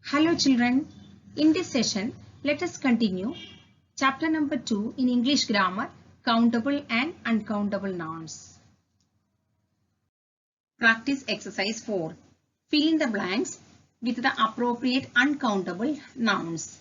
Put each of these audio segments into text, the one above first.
Hello children, in this session let us continue chapter number 2 in English grammar, countable and uncountable nouns. Practice exercise 4. Fill in the blanks with the appropriate uncountable nouns.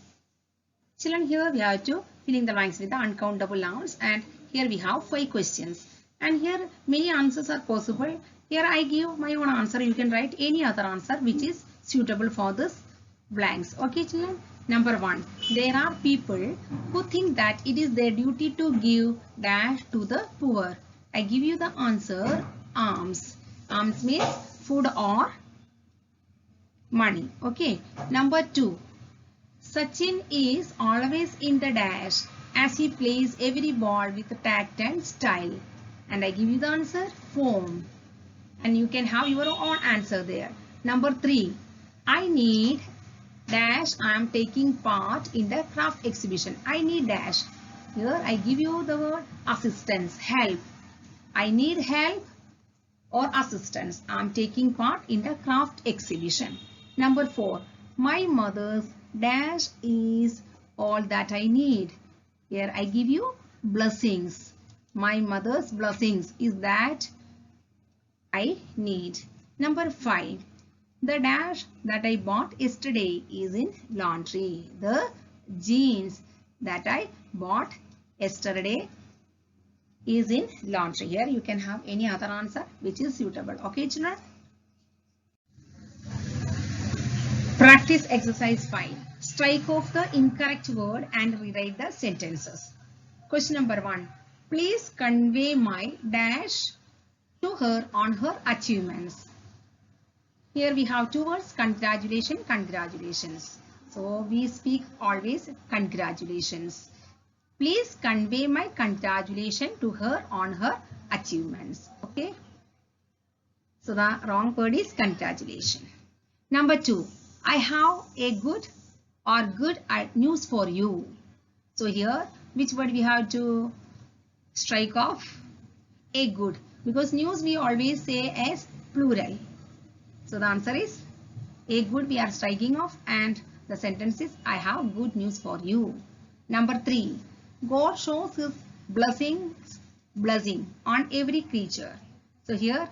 Children, here we have to fill in the blanks with the uncountable nouns, and here we have 5 questions, and here many answers are possible. Here I give my own answer. You can write any other answer which is suitable for this blanks. Okay children. Number 1. There are people who think that it is their duty to give dash to the poor. I give you the answer alms. Alms means food or money. Okay. Number 2. Sachin is always in the dash as he plays every ball with tact and style. And I give you the answer form. And you can have your own answer there. Number 3. I need dash. I am taking part in the craft exhibition. I need dash. Here I give you the word assistance, help. I need help or assistance. I am taking part in the craft exhibition. Number 4. My mother's dash is all that I need. Here I give you blessings. My mother's blessings is that I need. Number 5. The dash that I bought yesterday is in laundry. The jeans that I bought yesterday is in laundry. Here you can have any other answer which is suitable. Okay children? Practice exercise 5. Strike off the incorrect word and rewrite the sentences. Question number 1. Please convey my dash to her on her achievements. Here we have two words, congratulations, congratulations. So we speak always congratulations. Please convey my congratulations to her on her achievements. Okay. So the wrong word is congratulations. Number 2. I have a good news for you. So here which word we have to strike off? A good. Because news we always say as plural. So the answer is a good we are striking off, and the sentence is I have good news for you. Number 3. God shows his blessing on every creature. So here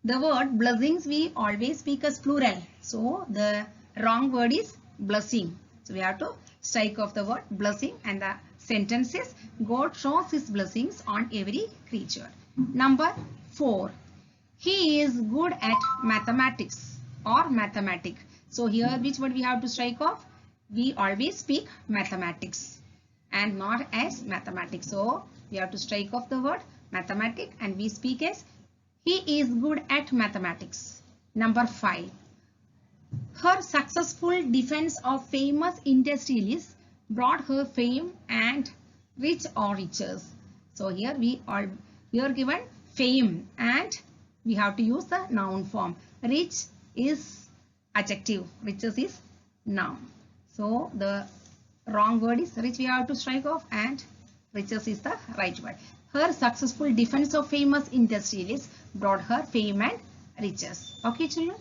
the word blessings we always speak as plural. So the wrong word is blessing. So we have to strike off the word blessing, and the sentence is God shows his blessings on every creature. Number 4. He is good at mathematics or mathematic. So here which word we have to strike off? We always speak mathematics and not as mathematics. So we have to strike off the word mathematic and we speak as he is good at mathematics. Number 5. Her successful defense of famous industrialists brought her fame and rich or riches. So here we are given fame and we have to use the noun form. Rich is adjective, riches is noun. So the wrong word is rich we have to strike off, and riches is the right word. Her successful defense of famous industrialists brought her fame and riches. Okay children?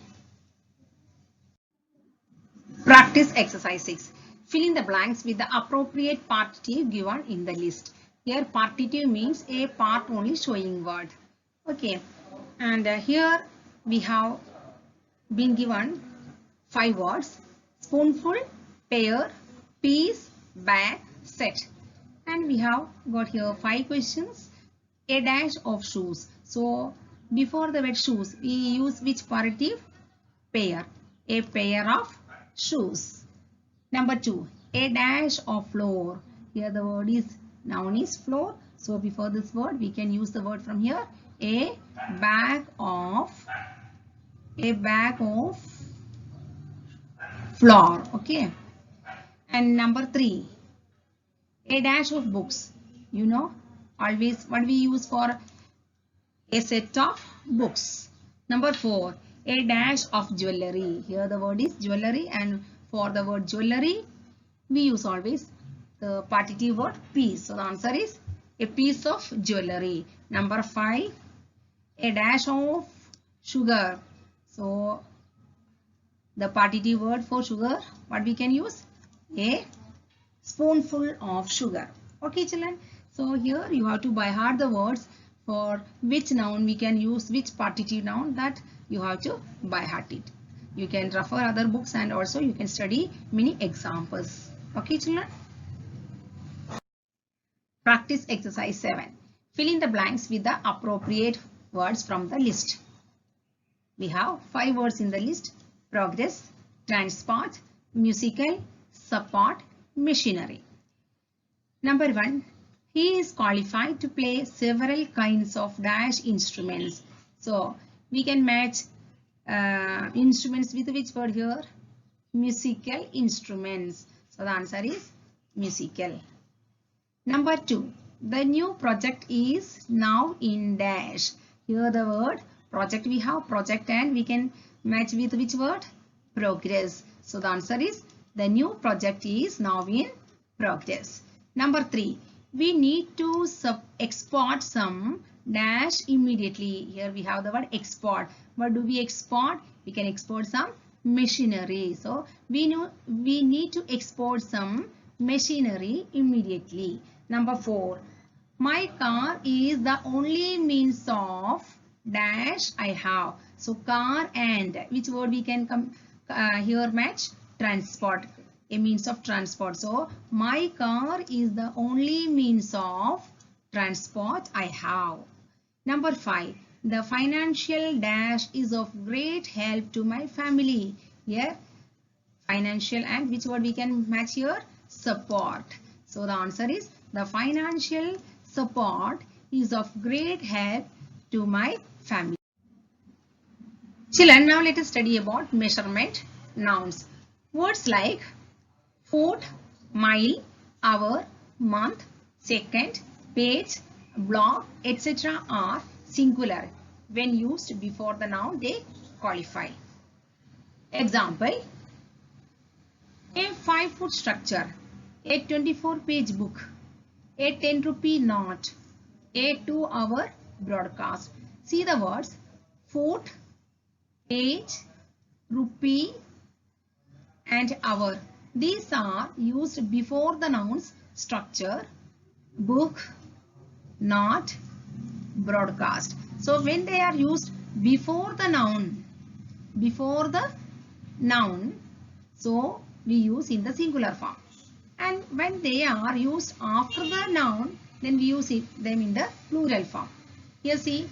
Practice exercise 6. Fill in the blanks with the appropriate partitive given in the list. Here partitive means a part only showing word. Okay. And here we have been given 5 words: spoonful, pair, piece, bag, set. And we have got here 5 questions. A dash of shoes. So before the word shoes we use which partitive? Pair. A pair of shoes. Number 2. A dash of floor. Here the word is noun is floor. So before this word we can use the word from here. A bag of flour. Okay. And number 3. A dash of books. You know always what we use for a set of books. Number 4. A dash of jewelry. Here the word is jewelry, and for the word jewelry we use always the partitive word piece. So the answer is a piece of jewelry. Number 5. A dash of sugar. So The partitive word for sugar, what we can use? A spoonful of sugar. Okay, children. So here you have to by heart the words for which noun we can use, which partitive noun, that you have to by heart it. You can refer other books and also you can study many examples. Okay, children. Practice exercise 7. Fill in the blanks with the appropriate words from the list. We have 5 words in the list: progress, transport, musical, support, machinery. Number 1. He is qualified to play several kinds of dash instruments. So we can match instruments with which word here? Musical instruments. So the answer is musical. Number 2. The new project is now in dash. Here the word project, we have project and we can match with which word? Progress. So the answer is the new project is now in progress. Number 3. We need to export some dash immediately. Here we have the word export. What do we export? We can export some machinery. So we need to export some machinery immediately. Number 4. My car is the only means of dash I have. So car and which word we can here match? Transport. A means of transport. So my car is the only means of transport I have. Number 5. The financial dash is of great help to my family. Here financial and which word we can match here? Support. So the answer is the financial support is of great help to my family. Children, now let us study about measurement nouns. Words like foot, mile, hour, month, second, page, block, etc. are singular. When used before the noun, they qualify. Example: a 5-foot structure, a 24-page book, a 10-rupee note, a 2-hour broadcast. See the words foot, page, rupee and hour. These are used before the nouns structure, book, note, broadcast. So when they are used before the noun, so we use in the singular form. And when they are used after the noun, then we use them in the plural form. Here see,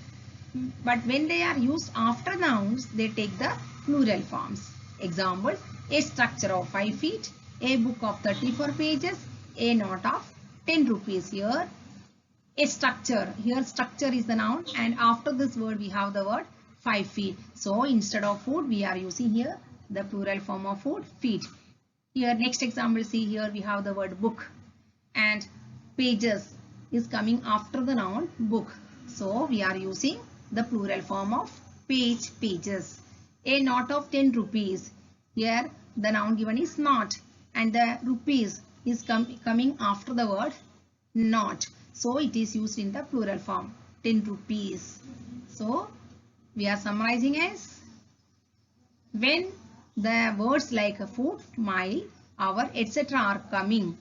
but when they are used after nouns, they take the plural forms. Example: a structure of 5 feet, a book of 34 pages, a note of 10 rupees. Here a structure, here structure is the noun and after this word we have the word 5 feet. So instead of foot we are using here the plural form of foot, feet. Here next example, see here we have the word book and pages is coming after the noun book. So we are using the plural form of page, pages. A note of 10 rupees. Here the noun given is not and the rupees is coming after the word not. So it is used in the plural form, 10 rupees. So we are summarizing as when the words like foot, mile, hour, etc. are coming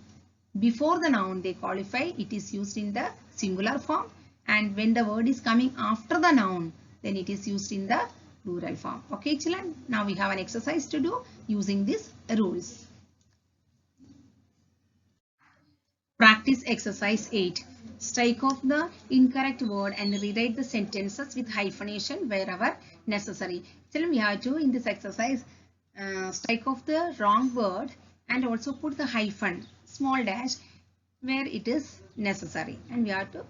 before the noun, they qualify. It is used in the singular form. And when the word is coming after the noun, then it is used in the plural form. Okay, children. Now we have an exercise to do using these rules. Practice exercise 8. Strike off the incorrect word and rewrite the sentences with hyphenation wherever necessary. Children, we have to in this exercise strike off the wrong word and also put the hyphen, small dash, where it is necessary. And we have to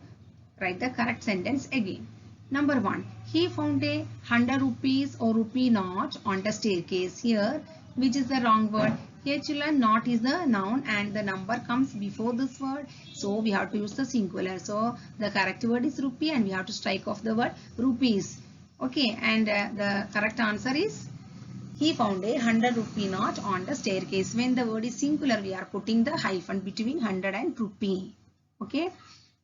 write the correct sentence again. Number 1. He found a 100 rupees or rupee note on the staircase. Here, which is the wrong word? Here, children, not is the noun and the number comes before this word. So we have to use the singular. So the correct word is rupee and we have to strike off the word rupees. Okay, and the correct answer is he found a 100 rupee note on the staircase. When the word is singular, we are putting the hyphen between 100 and rupee. Okay,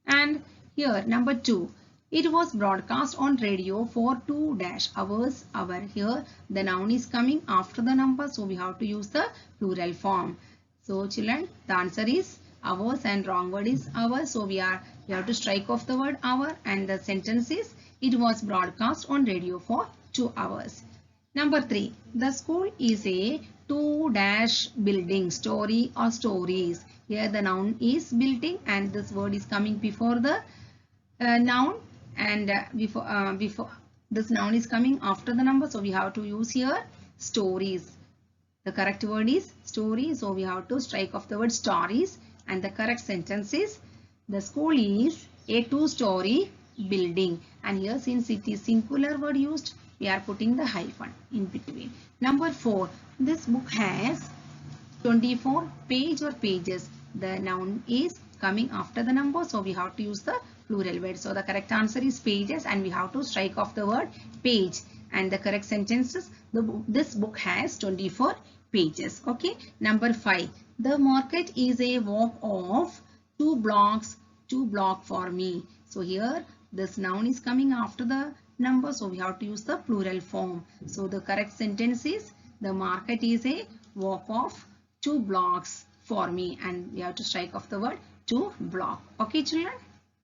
and here number 2. It was broadcast on radio for 2 dash hours. Hour, here the noun is coming after the number, so we have to use the plural form. So children, the answer is hours and wrong word is hours. So we have to strike off the word hour, and the sentence is it was broadcast on radio for 2 hours. Number 3. The school is a 2 dash building, story or stories. Here the noun is building and this word is coming before the noun, and before this noun is coming after the number, so we have to use here stories. The correct word is story, so we have to strike off the word stories, and the correct sentence is the school is a 2-story building, and here since it is singular word used, we are putting the hyphen in between. Number 4. This book has 24 page or pages. The noun is coming after the number, so we have to use the plural word. So the correct answer is pages, and we have to strike off the word page, and the correct sentence is this book has 24 pages. Okay. Number 5. The market is a walk of 2 blocks for me. So here this noun is coming after the number, so we have to use the plural form. So the correct sentence is the market is a walk of 2 blocks for me, and we have to strike off the word 2 block. Okay children.